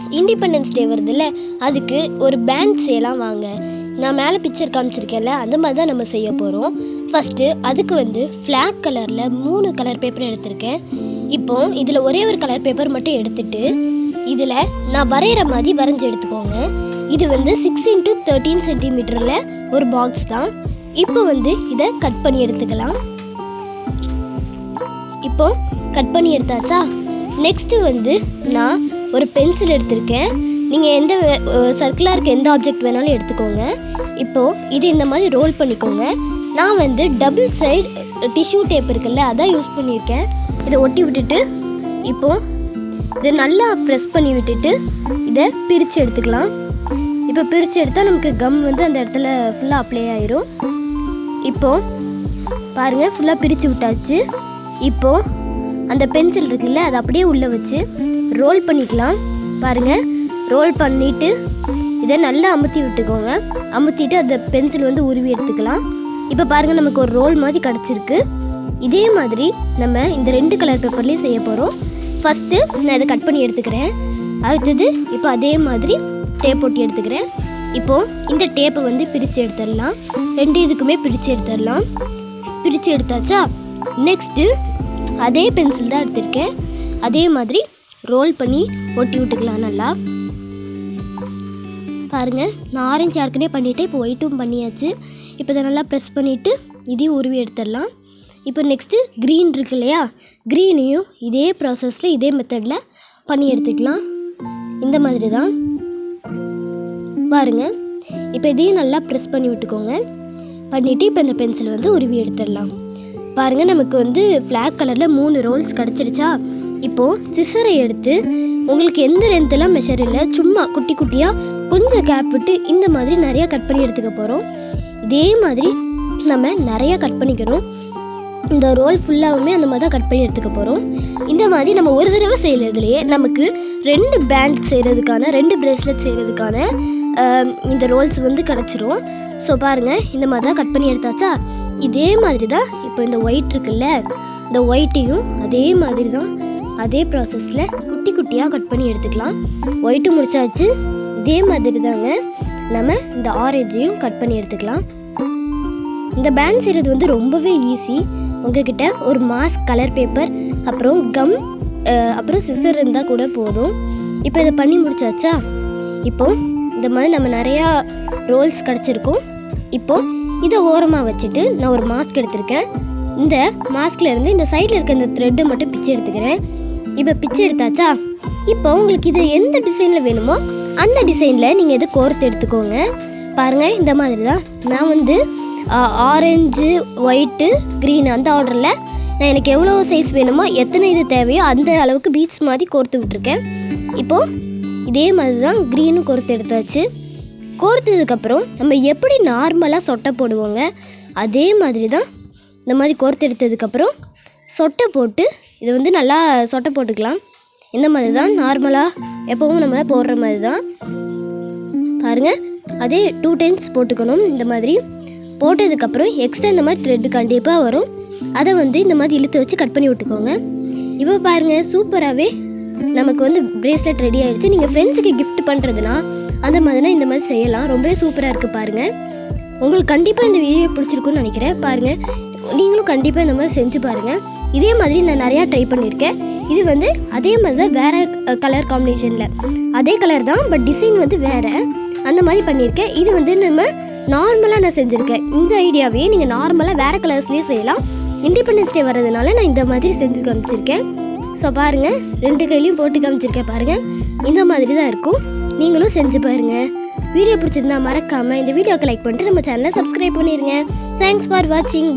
Friends, independence day வருதுல்ல, அதுக்கு ஒரு பேண்ட் செய்யலாம் வாங்க. நான் மேலே பிக்சர் காமிச்சிருக்கேன்ல, அந்த மாதிரி தான் நம்ம செய்ய போகிறோம். ஃபஸ்ட்டு அதுக்கு ஃப்ளாக் கலரில் 3 கலர் பேப்பர் எடுத்திருக்கேன். இப்போது இதில் ஒரே ஒரு கலர் பேப்பர் மட்டும் எடுத்துட்டு இதில் நான் வரைகிற மாதிரி வரைஞ்சி எடுத்துக்கோங்க. இது 6 x 13 சென்டிமீட்டரில் ஒரு பாக்ஸ் தான். இப்போ இதை கட் பண்ணி எடுத்துக்கலாம். இப்போ கட் பண்ணி எடுத்தாச்சா? நெக்ஸ்ட்டு நான் ஒரு பென்சில் எடுத்திருக்கேன். நீங்கள் எந்த சர்க்குலாக இருக்க எந்த ஆப்ஜெக்ட் வேணாலும் எடுத்துக்கோங்க. இப்போது இது இந்த மாதிரி ரோல் பண்ணிக்கோங்க. நான் டபுள் சைடு டிஷ்யூ டேப் இருக்குல்ல, அதான் யூஸ் பண்ணியிருக்கேன். இதை ஒட்டி விட்டுட்டு இப்போது இதை நல்லா ப்ரெஸ் பண்ணி விட்டுட்டு இதை பிரித்து எடுத்துக்கலாம். இப்போ பிரித்து எடுத்தால் நமக்கு கம் அந்த இடத்துல ஃபுல்லாக அப்ளை ஆயிரும். இப்போது பாருங்கள், ஃபுல்லாக பிரித்து விட்டாச்சு. இப்போது அந்த பென்சில் இருக்குல்ல, அதை அப்படியே உள்ளே வச்சு ரோல் பண்ணிக்கலாம். பாருங்கள், ரோல் பண்ணிவிட்டு இதை நல்லா அமுத்தி விட்டுக்கோங்க. அமுத்திட்டு அந்த பென்சில் உருவி எடுத்துக்கலாம். இப்போ பாருங்கள், நமக்கு ஒரு ரோல் மாதிரி கிடச்சிருக்கு. இதே மாதிரி நம்ம இந்த 2 கலர் பேப்பர்லேயும் செய்ய போகிறோம். ஃபஸ்ட்டு நான் இதை கட் பண்ணி எடுத்துக்கிறேன். அடுத்தது இப்போ அதே மாதிரி டேப் ஒட்டி எடுத்துக்கிறேன். இப்போது இந்த டேப்பை பிரித்து எடுத்துடலாம். 2 இதுக்குமே பிரித்து எடுத்துடலாம். பிரித்து எடுத்தாச்சா? நெக்ஸ்ட்டு அதே பென்சில் தான் எடுத்திருக்கேன். அதே மாதிரி ரோல் பண்ணி ஒட்டி விட்டுக்கலாம் நல்லா. பாருங்கள், நான் ஆரஞ்சு ஏற்கனவே பண்ணிவிட்டு இப்போ ஒயிட்டும் பண்ணியாச்சு. இப்போ இதை நல்லா ப்ரெஸ் பண்ணிவிட்டு இதையும் உருவி எடுத்துடலாம். இப்போ நெக்ஸ்ட்டு க்ரீன் இருக்கு இல்லையா, க்ரீனையும் இதே ப்ராசஸில் இதே மெத்தடில் பண்ணி எடுத்துக்கலாம். இந்த மாதிரி தான் பாருங்கள். இப்போ இதையும் நல்லா ப்ரெஸ் பண்ணி விட்டுக்கோங்க. பண்ணிவிட்டு இப்போ இந்த பென்சில் உருவி எடுத்துடலாம். பாருங்கள், நமக்கு ஃப்ளாக் கலரில் 3 ரோல்ஸ் கிடச்சிருச்சா? இப்போது சிசரை எடுத்து உங்களுக்கு எந்த லென்த்தெல்லாம் மெஷர் இல்லை, சும்மா குட்டி குட்டியாக கொஞ்சம் கேப் விட்டு இந்த மாதிரி நிறையா கட் பண்ணி எடுத்துக்க போகிறோம். இதே மாதிரி நம்ம நிறையா கட் பண்ணிக்கணும். இந்த ரோல் ஃபுல்லாகவுமே அந்த மாதிரி தான் கட் பண்ணி எடுத்துக்க போகிறோம். இந்த மாதிரி நம்ம ஒரு தடவை செய்கிறதுலையே நமக்கு 2 பேண்ட் செய்கிறதுக்கான 2 பிரேஸ்லெட் செய்கிறதுக்கான இந்த ரோல்ஸ் கிடச்சிரும். ஸோ பாருங்கள், இந்த மாதிரி தான் கட் பண்ணி எடுத்தாச்சா? இதே மாதிரி தான் இப்போ இந்த ஒயிட் இருக்குல்ல, இந்த ஒயிட்டையும் அதே மாதிரி தான் அதே ப்ராசஸில் குட்டி குட்டியாக கட் பண்ணி எடுத்துக்கலாம். ஒயிட்டு முடிச்சாச்சு. இதே மாதிரி தாங்க நம்ம இந்த ஆரஞ்சையும் கட் பண்ணி எடுத்துக்கலாம். இந்த பேண்ட் செய்கிறது ரொம்பவே ஈஸி. உங்ககிட்ட ஒரு மாஸ்க், கலர் பேப்பர், அப்புறம் கம், அப்புறம் சிசர் இருந்தால் கூட போதும். இப்போ இதை பண்ணி முடிச்சாச்சா? இப்போது இந்த மாதிரி நம்ம நிறையா ரோல்ஸ் கிடச்சிருக்கோம். இப்போது இதை ஓரமாக வச்சுட்டு நான் ஒரு மாஸ்க் எடுத்திருக்கேன். இந்த மாஸ்கில் இருந்து இந்த சைடில் இருக்க இந்த த்ரெட்டை மட்டும் பிச்சு எடுத்துக்கிறேன். இப்போ பிச்சு எடுத்தாச்சா? இப்போ உங்களுக்கு இது எந்த டிசைனில் வேணுமோ அந்த டிசைனில் நீங்கள் இதை கோர்த்து எடுத்துக்கோங்க. பாருங்கள், இந்த மாதிரி தான் நான் ஆரஞ்சு, ஒயிட்டு, க்ரீன் அந்த ஆர்டரில் நான் எனக்கு எவ்வளோ சைஸ் வேணுமோ, எத்தனை இது தேவையோ அந்த அளவுக்கு பீட்ஸ் மாதிரி கோர்த்து விட்டுருக்கேன். இப்போது இதே மாதிரி தான் க்ரீனும் கோர்த்து எடுத்தாச்சு. கோர்த்ததுக்கப்புறம் நம்ம எப்படி நார்மலாக சொட்டை போடுவோங்க, அதே மாதிரி தான் இந்த மாதிரி கோர்த்து எடுத்ததுக்கப்புறம் சொட்டை போட்டு இதை நல்லா சொட்டை போட்டுக்கலாம். இந்த மாதிரி தான் நார்மலாக எப்போவும் நம்ம போடுற மாதிரி தான். பாருங்கள், அதே 2 டைம்ஸ் போட்டுக்கணும். இந்த மாதிரி போட்டதுக்கப்புறம் எக்ஸ்ட்ரா இந்த மாதிரி த்ரெட்டு கண்டிப்பாக வரும். அதை இந்த மாதிரி இழுத்து வச்சு கட் பண்ணி விட்டுக்கோங்க. இப்போ பாருங்கள், சூப்பராகவே நமக்கு பிரேஸ்லெட் ரெடி ஆகிடுச்சு. நீங்கள் ஃப்ரெண்ட்ஸுக்கு கிஃப்ட் பண்ணுறதுனா அந்த மாதிரினா இந்த மாதிரி செய்யலாம். ரொம்பவே சூப்பராக இருக்குது. பாருங்கள், உங்களுக்கு கண்டிப்பாக இந்த வீடியோ பிடிச்சிருக்குன்னு நினைக்கிறேன். பாருங்கள், நீங்களும் கண்டிப்பாக இந்த மாதிரி செஞ்சு பாருங்கள். இதே மாதிரி நான் நிறையா ட்ரை பண்ணியிருக்கேன். இது அதே மாதிரி தான், வேறு கலர் காம்பினேஷனில் அதே கலர் தான், பட் டிசைன் வேறு, அந்த மாதிரி பண்ணியிருக்கேன். இது நம்ம நார்மலாக நான் செஞ்சுருக்கேன். இந்த ஐடியாவே நீங்கள் நார்மலாக வேறு கலர்ஸ்லேயே செய்யலாம். இண்டிபெண்டன்ஸ் டே வர்றதுனால நான் இந்த மாதிரி செஞ்சு காமிச்சிருக்கேன். ஸோ பாருங்கள், 2 கையிலையும் போட்டு காமிச்சிருக்கேன். பாருங்கள், இந்த மாதிரி தான் இருக்கும். நீங்களும் செஞ்சு பாருங்கள். வீடியோ பிடிச்சிருந்தா மறக்காமல் இந்த வீடியோக்கு லைக் பண்ணிட்டு நம்ம சேனலை சப்ஸ்கிரைப் பண்ணிடுங்க. தேங்க்ஸ் ஃபார் வாட்சிங்.